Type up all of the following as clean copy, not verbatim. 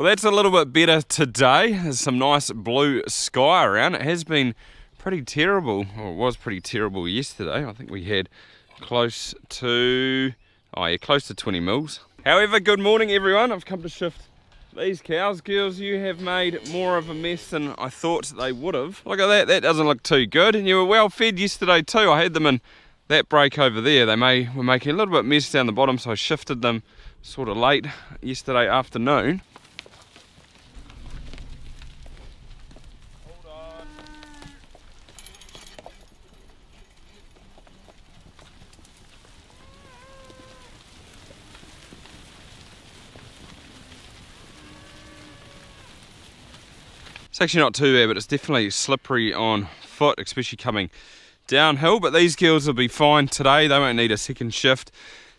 Well, that's a little bit better today. There's some nice blue sky around. It has been pretty terrible, or it was pretty terrible yesterday. I think we had close to 20 mils. However, good morning everyone. I've come to shift these cows. Girls, you have made more of a mess than I thought they would have. Look at that, that doesn't look too good. And you were well fed yesterday too. I had them in that break over there. They were making a little bit of mess down the bottom, so I shifted them sort of late yesterday afternoon. It's actually not too bad, but it's definitely slippery on foot, especially coming downhill. But these girls will be fine today. They won't need a second shift.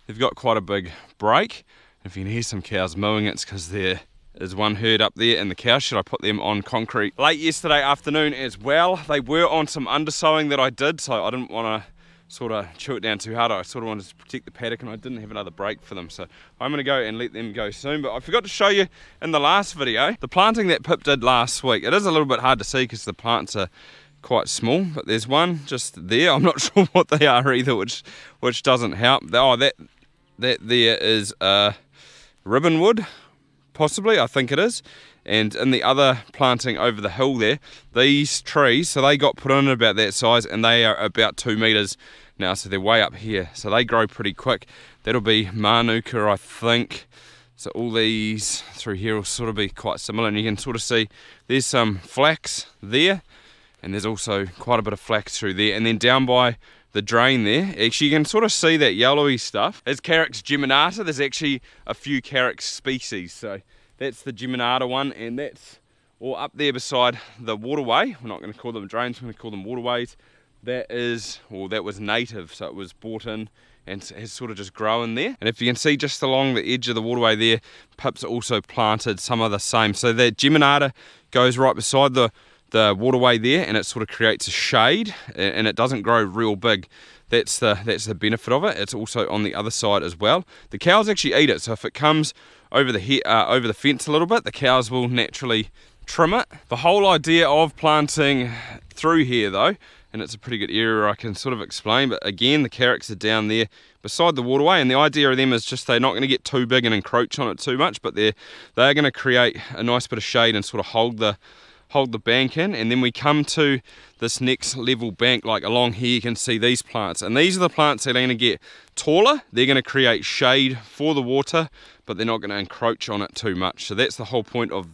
They've got quite a big break. If you can hear some cows mooing, it's because there is one herd up there in the cow shed. I put them on concrete late yesterday afternoon as well. They were on some undersowing that I did, so I didn't want to sort of chew it down too hard. I sort of wanted to protect the paddock, and I didn't have another break for them, so I'm going to go and let them go soon. But I forgot to show you in the last video the planting that Pip did last week. It is a little bit hard to see because the plants are quite small, but there's one just there. I'm not sure what they are either, which doesn't help. Oh, that there is ribbonwood, possibly, I think it is. And in the other planting over the hill there, these trees, so they got put in about that size, and they are about 2 meters now, so they're way up here, so they grow pretty quick. That'll be Manuka, I think. So all these through here will sort of be quite similar, and you can sort of see there's some flax there, and there's also quite a bit of flax through there. And then down by the drain there, actually you can sort of see that yellowy stuff. It's Carex geminata. There's actually a few Carex species, so that's the geminata one, and that's all up there beside the waterway. We're not going to call them drains, we're going to call them waterways. That was native, so it was brought in and has sort of just grown there. And if you can see just along the edge of the waterway there, Pip's also planted some of the same. So that geminata goes right beside the waterway there, and it sort of creates a shade, and it doesn't grow real big. That's the benefit of it. It's also on the other side as well. The cows actually eat it, so if it comes over the fence a little bit, the cows will naturally trim it. The whole idea of planting through here though, and it's a pretty good area I can sort of explain, but again the Carex are down there beside the waterway, and the idea of them is just they're not going to get too big and encroach on it too much, but they're going to create a nice bit of shade and sort of hold the bank in. And then we come to this next level bank, like along here you can see these plants, and these are the plants that are going to get taller. They're going to create shade for the water, but they're not going to encroach on it too much. So that's the whole point of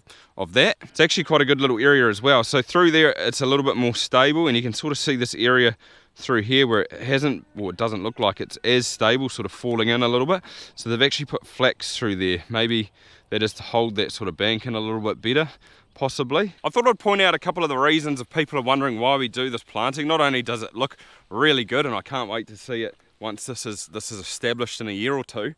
that. It's actually quite a good little area as well. So through there it's a little bit more stable, and you can sort of see this area through here where it doesn't look like it's as stable, sort of falling in a little bit. So they've actually put flax through there. Maybe that is to hold that sort of bank in a little bit better, possibly. I thought I'd point out a couple of the reasons if people are wondering why we do this planting. Not only does it look really good, and I can't wait to see it once this is established in a year or two,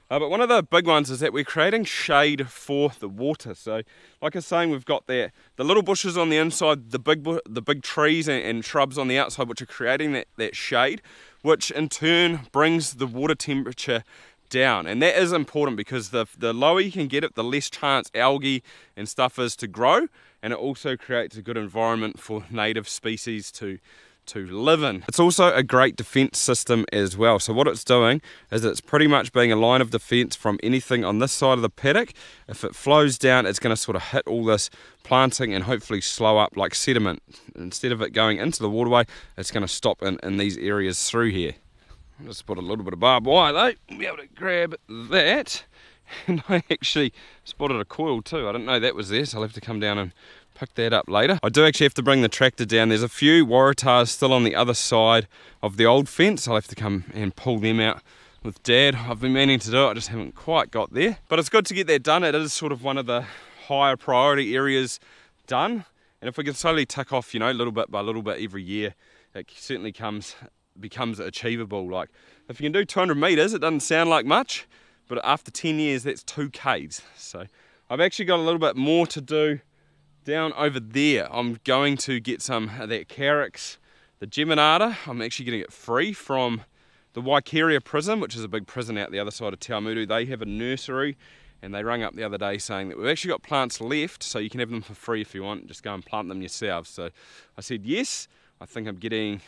but one of the big ones is that we're creating shade for the water. So like I was saying, we've got the little bushes on the inside, the big trees and shrubs on the outside, which are creating that shade, which in turn brings the water temperature down. And that is important because the lower you can get it, the less chance algae and stuff is to grow, and it also creates a good environment for native species to live in. It's also a great defense system as well. So what it's doing is it's pretty much being a line of defense from anything on this side of the paddock. If it flows down, it's going to sort of hit all this planting and hopefully slow up like sediment. Instead of it going into the waterway, it's going to stop in these areas through here. I'll just put a little bit of barbed wire though, be able to grab that. And I actually spotted a coil too. I didn't know that was there, so I'll have to come down and pick that up later. I do actually have to bring the tractor down. There's a few waratahs still on the other side of the old fence. I'll have to come and pull them out with Dad. I've been meaning to do it, I just haven't quite got there. But it's good to get that done. It is sort of one of the higher priority areas done. And if we can slowly tick off, you know, little bit by little bit every year, it certainly becomes achievable. Like if you can do 200 meters, it doesn't sound like much, but after 10 years, that's 2 Ks. So I've actually got a little bit more to do down over there. I'm going to get some of that Carex, the geminata. I'm actually getting it free from the Waikeria prison, which is a big prison out the other side of Te Awamutu. They have a nursery, and they rang up the other day saying that we've actually got plants left, so you can have them for free if you want, just go and plant them yourselves. So I said yes. I think I'm getting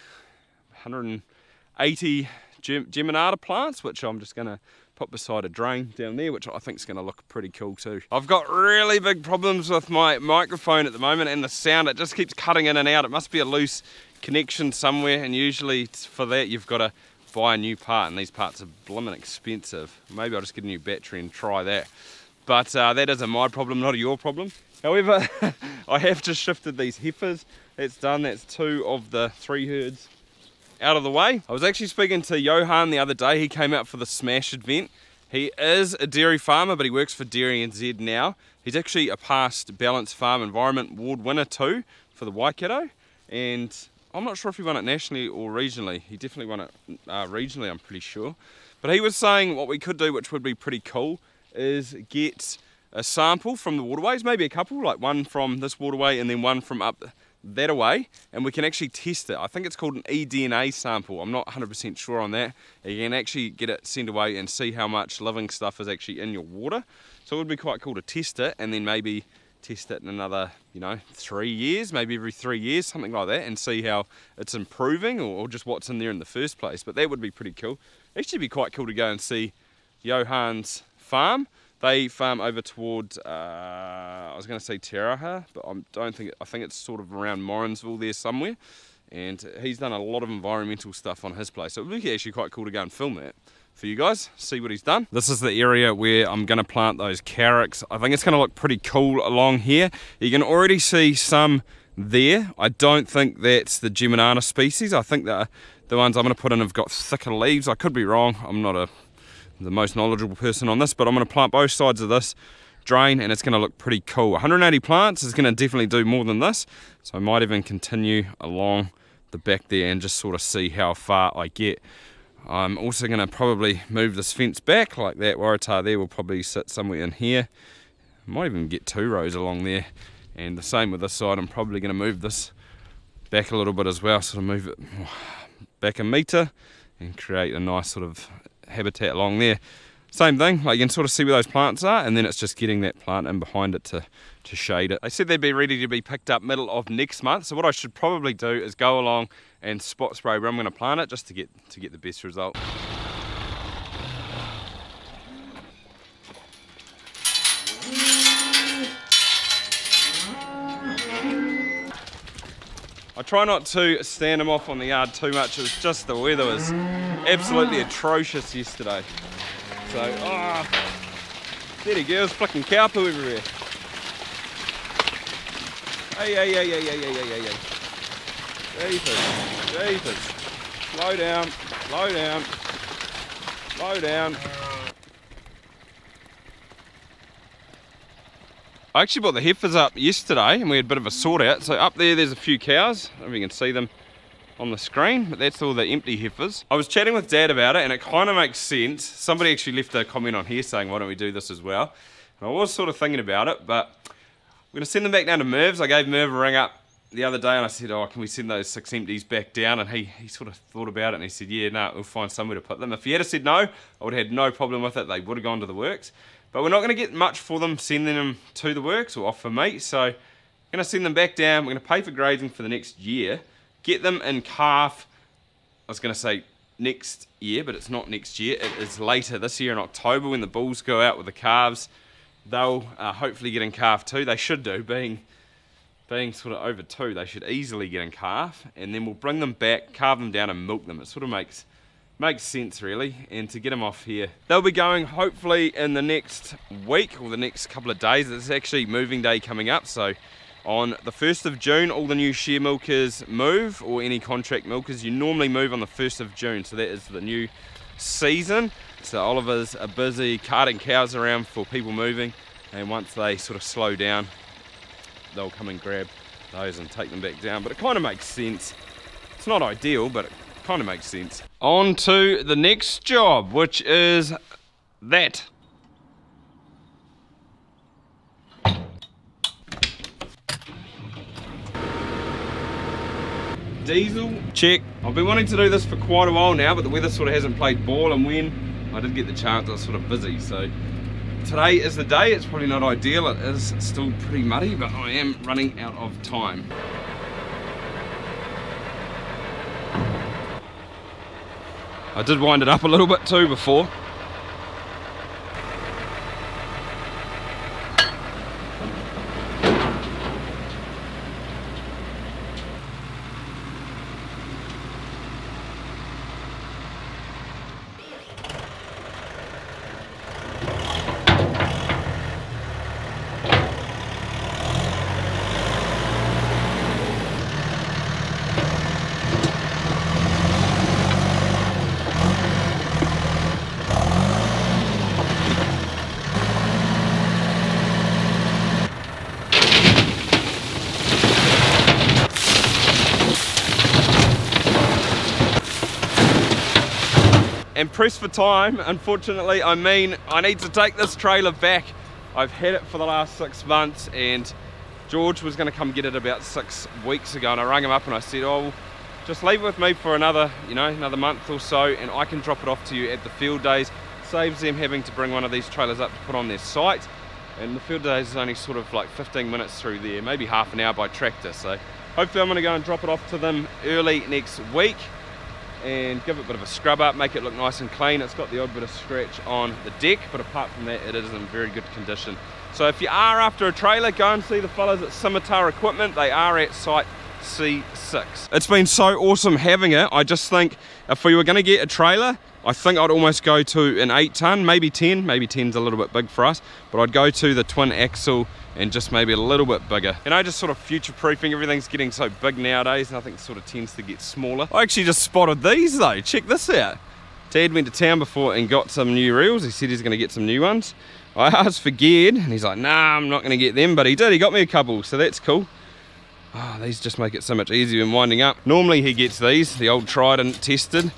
180 Scimitar plants, which I'm just going to put beside a drain down there, which I think is going to look pretty cool too. I've got really big problems with my microphone at the moment, and the sound, it just keeps cutting in and out. It must be a loose connection somewhere, and usually for that you've got to buy a new part, and these parts are blimmin' expensive. Maybe I'll just get a new battery and try that. But that isn't my problem, not your problem. However, I have just shifted these heifers. That's done, that's 2 of the 3 herds out of the way. I was actually speaking to Johan the other day. He came out for the Smash event. He is a dairy farmer, but he works for Dairy NZ now. He's actually a past Balanced Farm Environment Award winner too for the Waikato, and I'm not sure if he won it nationally or regionally. He definitely won it regionally, I'm pretty sure. But he was saying what we could do, which would be pretty cool, is get a sample from the waterways, maybe a couple, like one from this waterway and then one from up that away, and we can actually test it. I think it's called an eDNA sample. I'm not 100% sure on that. You can actually get it sent away and see how much living stuff is actually in your water. So it would be quite cool to test it, and then maybe test it in another, 3 years, maybe every 3 years, something like that, and see how it's improving or just what's in there in the first place. But that would be pretty cool. Actually, be quite cool to go and see Johan's farm. They farm over towards, I was going to say Taraha, but I think it's sort of around Morrinsville there somewhere. And he's done a lot of environmental stuff on his place. So it would be actually quite cool to go and film that for you guys, see what he's done. This is the area where I'm going to plant those carrots. I think it's going to look pretty cool along here. You can already see some there. I don't think that's the Scimitar species. I think that the ones I'm going to put in have got thicker leaves. I could be wrong. I'm not the most knowledgeable person on this, but I'm going to plant both sides of this drain, and it's going to look pretty cool. 180 plants is going to definitely do more than this, so I might even continue along the back there and just sort of see how far I get. I'm also going to probably move this fence back like that. Waratah there will probably sit somewhere in here. I might even get 2 rows along there, and the same with this side. I'm probably going to move this back a little bit as well, sort of move it back a metre and create a nice sort of habitat along there. Same thing, like you can sort of see where those plants are, and then it's just getting that plant in behind it to shade it. They said they'd be ready to be picked up middle of next month, so what I should probably do is go along and spot spray where I'm going to plant it, just to get the best result. I try not to stand them off on the yard too much. It was just the weather was absolutely atrocious yesterday. So, dirty girls flicking cow poo everywhere. Hey. Jesus. Slow down. I actually brought the heifers up yesterday and we had a bit of a sort out. So up there's a few cows. I don't know if you can see them on the screen, but that's all the empty heifers. I was chatting with Dad about it, and it kind of makes sense. Somebody actually left a comment on here saying, why don't we do this as well? And I was sort of thinking about it, but we're going to send them back down to Merv's. I gave Merv a ring up the other day and I said, can we send those 6 empties back down? And he sort of thought about it and he said, yeah, no, we'll find somewhere to put them. If he had said no, I would have had no problem with it. They would have gone to the works. But we're not going to get much for them sending them to the works or off for meat. So I'm going to send them back down. We're going to pay for grazing for the next year. Get them in calf, I was going to say next year, but it's not next year. It is later this year in October when the bulls go out with the calves. They'll hopefully get in calf too. They should do, being sort of over 2, they should easily get in calf. And then we'll bring them back, carve them down and milk them. It sort of makes sense really. And to get them off here, they'll be going hopefully in the next week or the next couple of days. It's actually moving day coming up, so on the 1st of June all the new share milkers move, or any contract milkers. You normally move on the 1st of June, so that is the new season. So Oliver's are busy carting cows around for people moving, and once they sort of slow down they'll come and grab those and take them back down. But it kind of makes sense. It's not ideal, but it kind of makes sense. On to the next job, which is that. Diesel, check. I've been wanting to do this for quite a while now, but the weather sort of hasn't played ball, and when I did get the chance I was sort of busy, so today is the day. It's probably not ideal, it is still pretty muddy, but I am running out of time. I did wind it up a little bit too before. And pressed for time, unfortunately. I mean, I need to take this trailer back. I've had it for the last 6 months, and George was going to come get it about 6 weeks ago, and I rang him up and I said, oh, just leave it with me for another month or so, and I can drop it off to you at the field days. Saves them having to bring one of these trailers up to put on their site, and the field days is only sort of like 15 minutes through there, maybe half an hour by tractor. So hopefully I'm going to go and drop it off to them early next week and give it a bit of a scrub up, make it look nice and clean. It's got the odd bit of scratch on the deck, but apart from that, it is in very good condition. So if you are after a trailer, go and see the fellas at Scimitar Equipment. They are at site C6. It's been so awesome having it. I just think if we were going to get a trailer, I think I'd almost go to an 8 ton, maybe 10. Maybe 10's a little bit big for us, but I'd go to the twin axle and just maybe a little bit bigger. You know, just sort of future proofing. Everything's getting so big nowadays, nothing sort of tends to get smaller. I actually just spotted these though, check this out. Dad went to town before and got some new reels. He said he's going to get some new ones. I asked for geared and he's like, nah, I'm not going to get them, but he did, he got me a couple, so that's cool. Oh, these just make it so much easier in winding up. Normally he gets these, the old tried and tested.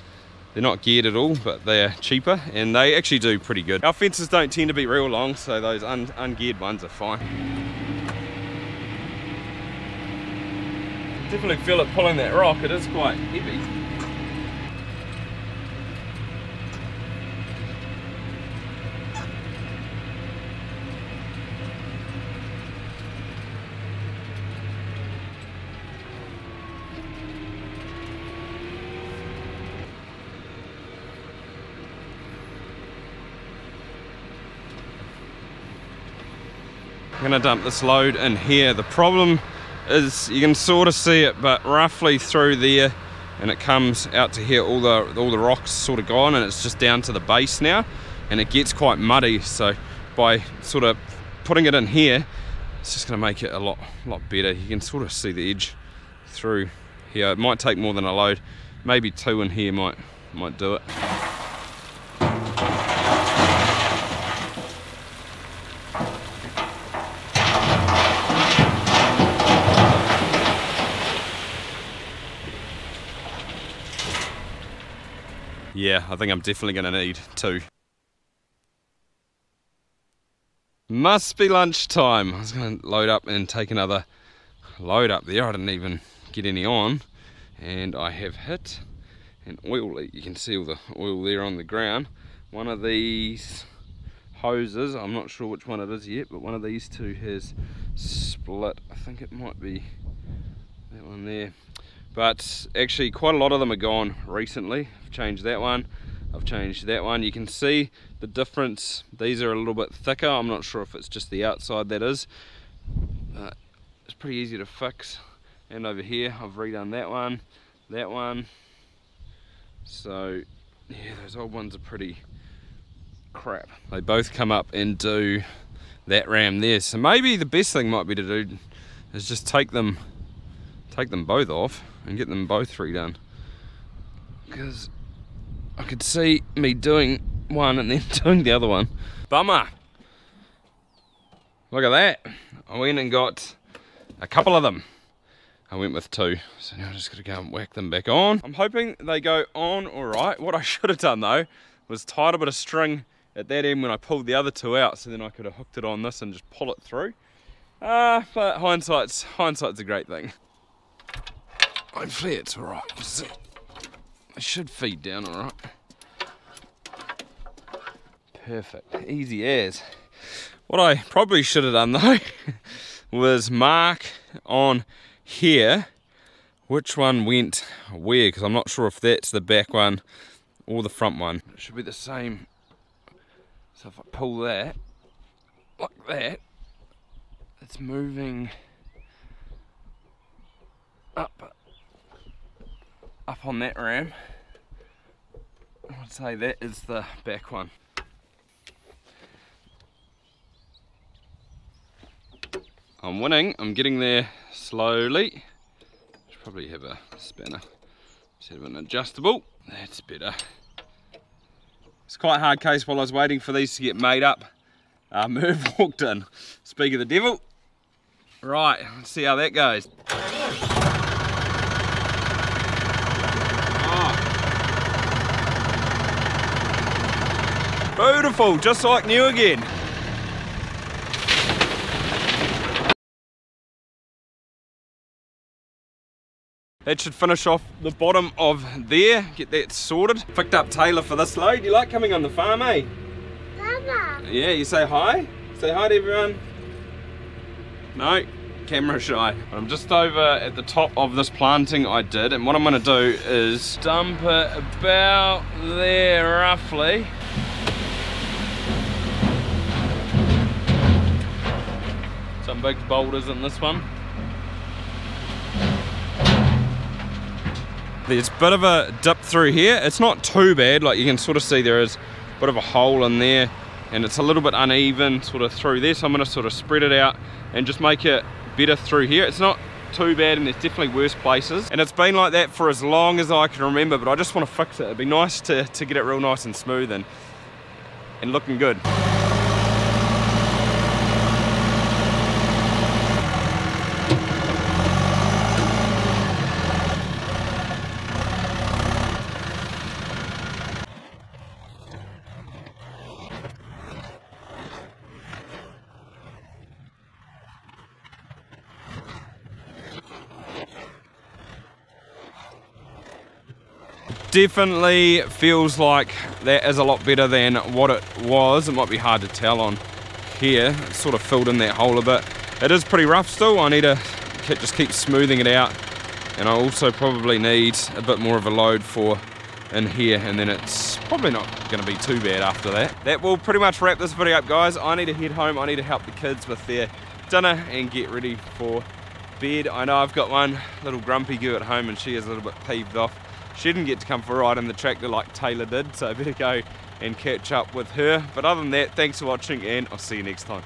They're not geared at all, but they're cheaper and they actually do pretty good. Our fences don't tend to be real long, so those ungeared ones are fine. Definitely feel it pulling that rock, it is quite heavy. I'm going to dump this load in here. The problem is you can sort of see it, but roughly through there, and it comes out to here, all the rocks sort of gone, and it's just down to the base now, and it gets quite muddy. So by sort of putting it in here, it's just going to make it a lot better. You can sort of see the edge through here. It might take more than a load, maybe 2 in here might do it. Yeah, I think I'm definitely going to need 2. Must be lunchtime. I was going to load up and take another load up there. I didn't even get any on. And I have hit an oil leak. You can see all the oil there on the ground. One of these hoses, I'm not sure which one it is yet, but one of these two has split. I think it might be that one there. But actually quite a lot of them are gone recently. I've changed that one, I've changed that one. You can see the difference. These are a little bit thicker. I'm not sure if it's just the outside that is. It's pretty easy to fix. And over here I've redone that one. So yeah, those old ones are pretty crap. They both come up and do that ram there. So maybe the best thing might be to do is just take them both off and get them both redone, because I could see me doing one and then doing the other one. Bummer. Look at that. I went and got a couple of them. I went with 2, so now I'm just gonna go and whack them back on. I'm hoping they go on all right. What I should have done though was tied a bit of string at that end when I pulled the other 2 out, so then I could have hooked it on this and just pull it through. But hindsight's a great thing. Hopefully it's alright. It should feed down alright. Perfect. Easy as. What I probably should have done though was mark on here which one went where, because I'm not sure if that's the back one or the front one. It should be the same. So if I pull that like that, it's moving up on that ram. I would say that is the back one. I'm winning, I'm getting there slowly. Should probably have a spanner instead of an adjustable. That's better. It's quite a hard case while I was waiting for these to get made up. Merv walked in. Speak of the devil. Right, let's see how that goes. Oh. Beautiful, just like new again. That should finish off the bottom of there, get that sorted. Picked up Taylor for this load. You like coming on the farm, eh? Mama. Yeah, you say hi? Say hi to everyone. No, camera shy. I'm just over at the top of this planting I did, and what I'm gonna do is dump it about there roughly. Some big boulders in this one. There's a bit of a dip through here. It's not too bad, like you can sort of see there is a bit of a hole in there and it's a little bit uneven sort of through there, so I'm going to sort of spread it out and just make it better through here. It's not too bad and there's definitely worse places, and it's been like that for as long as I can remember, but I just want to fix it. It'd be nice to get it real nice and smooth and looking good. Definitely feels like that is a lot better than what it was. It might be hard to tell on here. It's sort of filled in that hole a bit. It is pretty rough still. I need to just keep smoothing it out, and I also probably need a bit more of a load for in here, and then it's probably not going to be too bad after that. That will pretty much wrap this video up, guys. I need to head home. I need to help the kids with their dinner and get ready for bed. I know I've got one little grumpy girl at home and she is a little bit peeved off. She didn't get to come for a ride in the tractor like Taylor did, so I better go and catch up with her. But other than that, thanks for watching and I'll see you next time.